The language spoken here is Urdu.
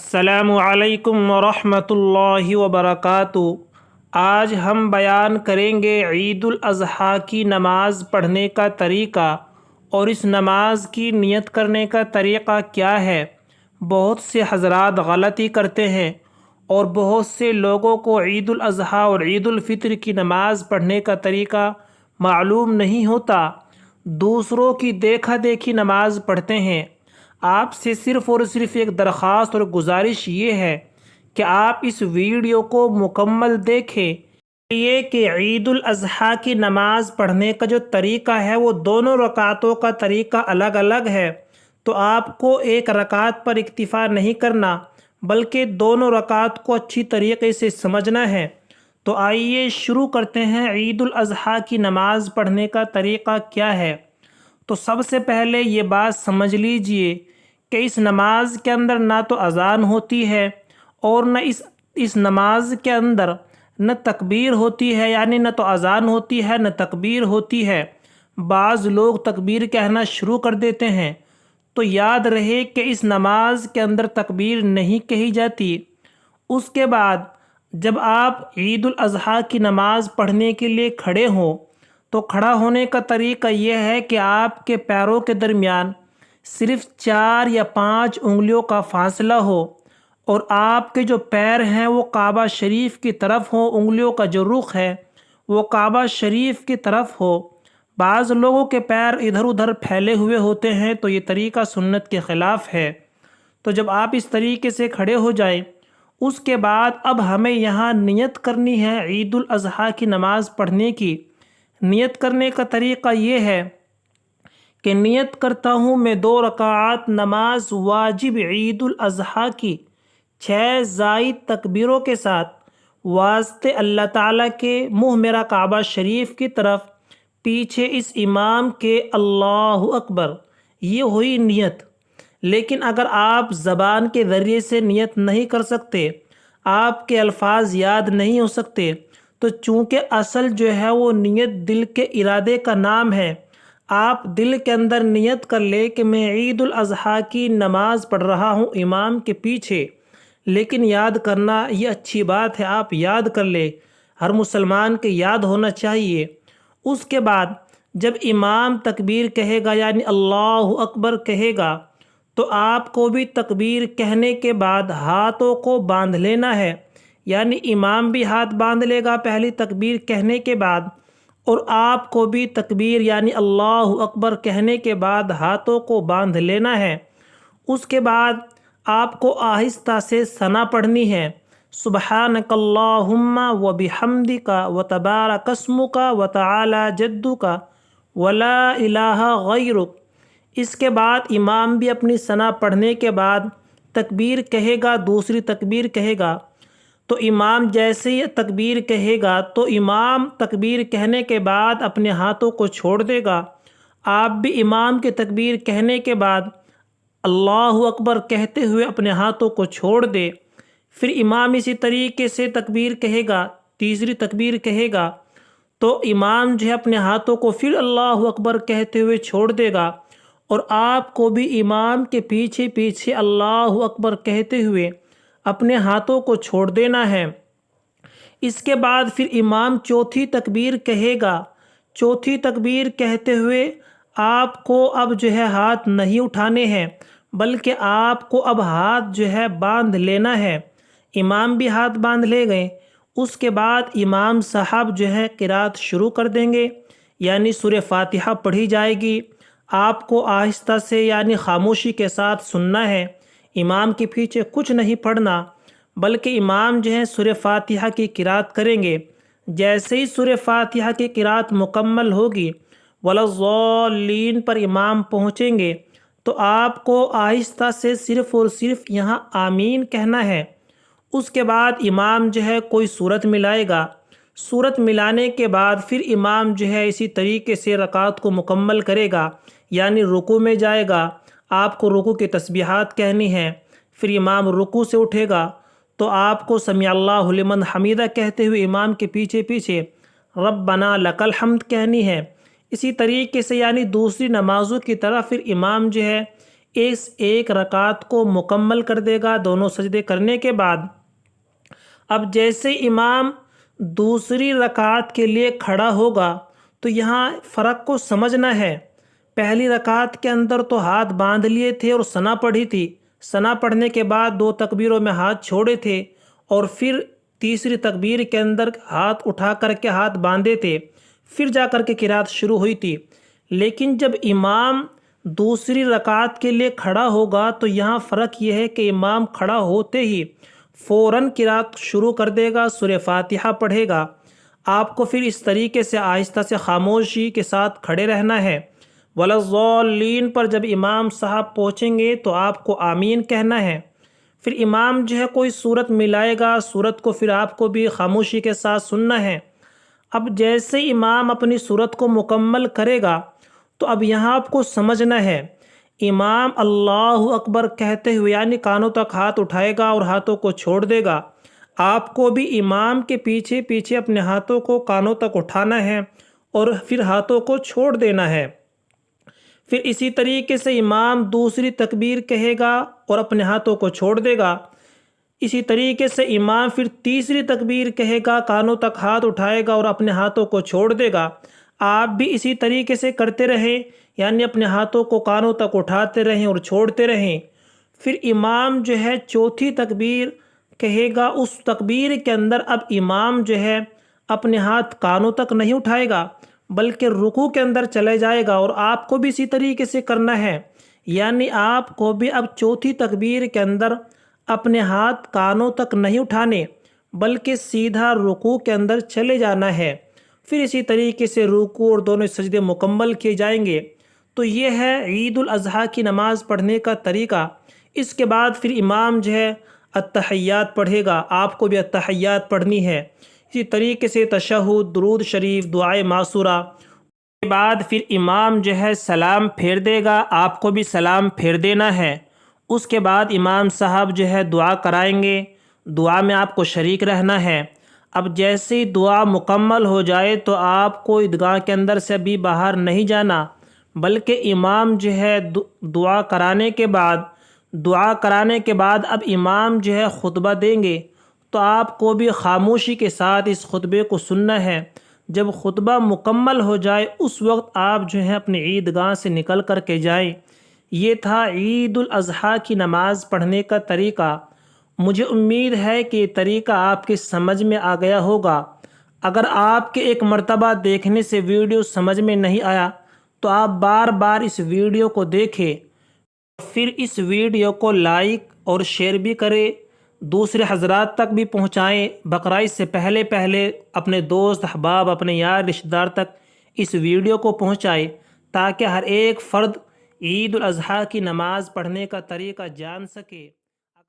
السلام علیکم ورحمۃ اللہ وبرکاتہ۔ آج ہم بیان کریں گے عید الاضحیٰ کی نماز پڑھنے کا طریقہ اور اس نماز کی نیت کرنے کا طریقہ کیا ہے۔ بہت سے حضرات غلطی کرتے ہیں اور بہت سے لوگوں کو عید الاضحیٰ اور عید الفطر کی نماز پڑھنے کا طریقہ معلوم نہیں ہوتا، دوسروں کی دیکھا دیکھی نماز پڑھتے ہیں۔ آپ سے صرف اور صرف ایک درخواست اور گزارش یہ ہے کہ آپ اس ویڈیو کو مکمل دیکھیں۔ یہ کہ عید الاضحیٰ کی نماز پڑھنے کا جو طریقہ ہے وہ دونوں رکعتوں کا طریقہ الگ الگ ہے، تو آپ کو ایک رکعت پر اکتفا نہیں کرنا بلکہ دونوں رکعت کو اچھی طریقے سے سمجھنا ہے۔ تو آئیے شروع کرتے ہیں عید الاضحیٰ کی نماز پڑھنے کا طریقہ کیا ہے۔ تو سب سے پہلے یہ بات سمجھ لیجئے کہ اس نماز کے اندر نہ تو اذان ہوتی ہے اور نہ اس نماز کے اندر نہ تکبیر ہوتی ہے، یعنی نہ تو اذان ہوتی ہے نہ تکبیر ہوتی ہے۔ بعض لوگ تکبیر کہنا شروع کر دیتے ہیں، تو یاد رہے کہ اس نماز کے اندر تکبیر نہیں کہی جاتی۔ اس کے بعد جب آپ عید الاضحیٰ کی نماز پڑھنے کے لیے کھڑے ہوں تو کھڑا ہونے کا طریقہ یہ ہے کہ آپ کے پیروں کے درمیان صرف 4 یا 5 انگلیوں کا فاصلہ ہو اور آپ کے جو پیر ہیں وہ کعبہ شریف کی طرف ہوں، انگلیوں کا جو رخ ہے وہ کعبہ شریف کی طرف ہو۔ بعض لوگوں کے پیر ادھر ادھر پھیلے ہوئے ہوتے ہیں تو یہ طریقہ سنت کے خلاف ہے۔ تو جب آپ اس طریقے سے کھڑے ہو جائیں، اس کے بعد اب ہمیں یہاں نیت کرنی ہے عید الاضحیٰ کی نماز پڑھنے کی۔ نیت کرنے کا طریقہ یہ ہے کہ نیت کرتا ہوں میں 2 رکعات نماز واجب عید الاضحیٰ کی 6 زائد تکبیروں کے ساتھ واسطے اللہ تعالیٰ کے، منہ میرا کعبہ شریف کی طرف، پیچھے اس امام کے اللہ اکبر۔ یہ ہوئی نیت۔ لیکن اگر آپ زبان کے ذریعے سے نیت نہیں کر سکتے، آپ کے الفاظ یاد نہیں ہو سکتے، تو چونکہ اصل جو ہے وہ نیت دل کے ارادے کا نام ہے، آپ دل کے اندر نیت کر لے کہ میں عید الاضحیٰ کی نماز پڑھ رہا ہوں امام کے پیچھے۔ لیکن یاد کرنا یہ اچھی بات ہے، آپ یاد کر لے، ہر مسلمان کے یاد ہونا چاہیے۔ اس کے بعد جب امام تکبیر کہے گا یعنی اللہ اکبر کہے گا، تو آپ کو بھی تکبیر کہنے کے بعد ہاتھوں کو باندھ لینا ہے، یعنی امام بھی ہاتھ باندھ لے گا پہلی تکبیر کہنے کے بعد، اور آپ کو بھی تکبیر یعنی اللہ اکبر کہنے کے بعد ہاتھوں کو باندھ لینا ہے۔ اس کے بعد آپ کو آہستہ سے ثنا پڑھنی ہے، سبحانک اللہم و بحمدک و تبارک اسمک و تعالی جدک و لا الہ غیرک۔ اس کے بعد امام بھی اپنی ثنا پڑھنے کے بعد تکبیر کہے گا، دوسری تکبیر کہے گا۔ تو امام جیسے ہی تکبیر کہے گا تو امام تکبیر کہنے کے بعد اپنے ہاتھوں کو چھوڑ دے گا، آپ بھی امام کے تکبیر کہنے کے بعد اللہ اکبر کہتے ہوئے اپنے ہاتھوں کو چھوڑ دے۔ پھر امام اسی طریقے سے تکبیر کہے گا، تیسری تکبیر کہے گا، تو امام جو ہے اپنے ہاتھوں کو پھر اللہ اکبر کہتے ہوئے چھوڑ دے گا، اور آپ کو بھی امام کے پیچھے پیچھے اللہ اکبر کہتے ہوئے اپنے ہاتھوں کو چھوڑ دینا ہے۔ اس کے بعد پھر امام چوتھی تکبیر کہے گا، چوتھی تکبیر کہتے ہوئے آپ کو اب جو ہے ہاتھ نہیں اٹھانے ہیں بلکہ آپ کو اب ہاتھ جو ہے باندھ لینا ہے۔ امام بھی ہاتھ باندھ لے گئے۔ اس کے بعد امام صاحب جو ہے قرات شروع کر دیں گے، یعنی سورہ فاتحہ پڑھی جائے گی۔ آپ کو آہستہ سے یعنی خاموشی کے ساتھ سننا ہے، امام کے پیچھے کچھ نہیں پڑھنا، بلکہ امام جو ہے سورہ فاتحہ کی قرات کریں گے۔ جیسے ہی سورہ فاتحہ کی قرات مکمل ہوگی، ولا الضالین پر امام پہنچیں گے، تو آپ کو آہستہ سے صرف اور صرف یہاں آمین کہنا ہے۔ اس کے بعد امام جو ہے کوئی سورت ملائے گا، سورت ملانے کے بعد پھر امام جو ہے اسی طریقے سے رکعت کو مکمل کرے گا، یعنی رکوع میں جائے گا، آپ کو رکوع کی تسبیحات کہنی ہیں۔ پھر امام رکوع سے اٹھے گا تو آپ کو سمیع اللہ لمن حمیدہ کہتے ہوئے امام کے پیچھے پیچھے ربنا لک الحمد کہنی ہے۔ اسی طریقے سے یعنی دوسری نمازوں کی طرح پھر امام جو ہے اس ایک رکعت کو مکمل کر دے گا دونوں سجدے کرنے کے بعد۔ اب جیسے امام دوسری رکعت کے لیے کھڑا ہوگا تو یہاں فرق کو سمجھنا ہے۔ پہلی رکعت کے اندر تو ہاتھ باندھ لیے تھے اور ثنا پڑھی تھی، ثنا پڑھنے کے بعد 2 تکبیروں میں ہاتھ چھوڑے تھے اور پھر تیسری تکبیر کے اندر ہاتھ اٹھا کر کے ہاتھ باندھے تھے، پھر جا کر کے قرات شروع ہوئی تھی۔ لیکن جب امام دوسری رکعت کے لیے کھڑا ہوگا تو یہاں فرق یہ ہے کہ امام کھڑا ہوتے ہی فوراً قرات شروع کر دے گا، سورہ فاتحہ پڑھے گا۔ آپ کو پھر اس طریقے سے آہستہ سے خاموشی کے ساتھ کھڑے رہنا ہے۔ وَلَضَّالِّينَ پر جب امام صاحب پہنچیں گے تو آپ کو آمین کہنا ہے۔ پھر امام جو ہے کوئی سورت ملائے گا، سورت کو پھر آپ کو بھی خاموشی کے ساتھ سننا ہے۔ اب جیسے امام اپنی سورت کو مکمل کرے گا تو اب یہاں آپ کو سمجھنا ہے، امام اللہ اکبر کہتے ہوئے یعنی کانوں تک ہاتھ اٹھائے گا اور ہاتھوں کو چھوڑ دے گا۔ آپ کو بھی امام کے پیچھے پیچھے اپنے ہاتھوں کو کانوں تک اٹھانا ہے اور پھر ہاتھوں کو چھوڑ دینا ہے۔ پھر اسی طریقے سے امام دوسری تکبیر کہے گا اور اپنے ہاتھوں کو چھوڑ دے گا۔ اسی طریقے سے امام پھر تیسری تکبیر کہے گا، کانوں تک ہاتھ اٹھائے گا اور اپنے ہاتھوں کو چھوڑ دے گا۔ آپ بھی اسی طریقے سے کرتے رہیں، یعنی اپنے ہاتھوں کو کانوں تک اٹھاتے رہیں اور چھوڑتے رہیں۔ پھر امام جو ہے چوتھی تکبیر کہے گا، اس تکبیر کے اندر اب امام جو ہے اپنے ہاتھ کانوں تک نہیں اٹھائے گا بلکہ رکوع کے اندر چلے جائے گا، اور آپ کو بھی اسی طریقے سے کرنا ہے، یعنی آپ کو بھی اب چوتھی تکبیر کے اندر اپنے ہاتھ کانوں تک نہیں اٹھانے بلکہ سیدھا رکوع کے اندر چلے جانا ہے۔ پھر اسی طریقے سے رکوع اور دونوں سجدے مکمل کیے جائیں گے۔ تو یہ ہے عید الاضحیٰ کی نماز پڑھنے کا طریقہ۔ اس کے بعد پھر امام جو ہے التحیات پڑھے گا، آپ کو بھی التحیات پڑھنی ہے۔ اسی طریقے سے تشہد، درود شریف، دعائے معصورہ کے بعد پھر امام جو ہے سلام پھیر دے گا، آپ کو بھی سلام پھیر دینا ہے۔ اس کے بعد امام صاحب جو ہے دعا کرائیں گے، دعا میں آپ کو شریک رہنا ہے۔ اب جیسے ہی دعا مکمل ہو جائے تو آپ کو عیدگاہ کے اندر سے بھی باہر نہیں جانا بلکہ امام جو ہے دعا کرانے کے بعد اب امام جو ہے خطبہ دیں گے تو آپ کو بھی خاموشی کے ساتھ اس خطبے کو سننا ہے۔ جب خطبہ مکمل ہو جائے اس وقت آپ جو ہے اپنی عیدگاہ سے نکل کر کے جائیں۔ یہ تھا عید الاضحیٰ کی نماز پڑھنے کا طریقہ۔ مجھے امید ہے کہ یہ طریقہ آپ کے سمجھ میں آ گیا ہوگا۔ اگر آپ کے ایک مرتبہ دیکھنے سے ویڈیو سمجھ میں نہیں آیا تو آپ بار بار اس ویڈیو کو دیکھیں، پھر اس ویڈیو کو لائک اور شیئر بھی کریں، دوسرے حضرات تک بھی پہنچائیں۔ بقرعید سے پہلے اپنے دوست احباب، اپنے یار رشتہ دار تک اس ویڈیو کو پہنچائیں تاکہ ہر ایک فرد عید الاضحیٰ کی نماز پڑھنے کا طریقہ جان سکے۔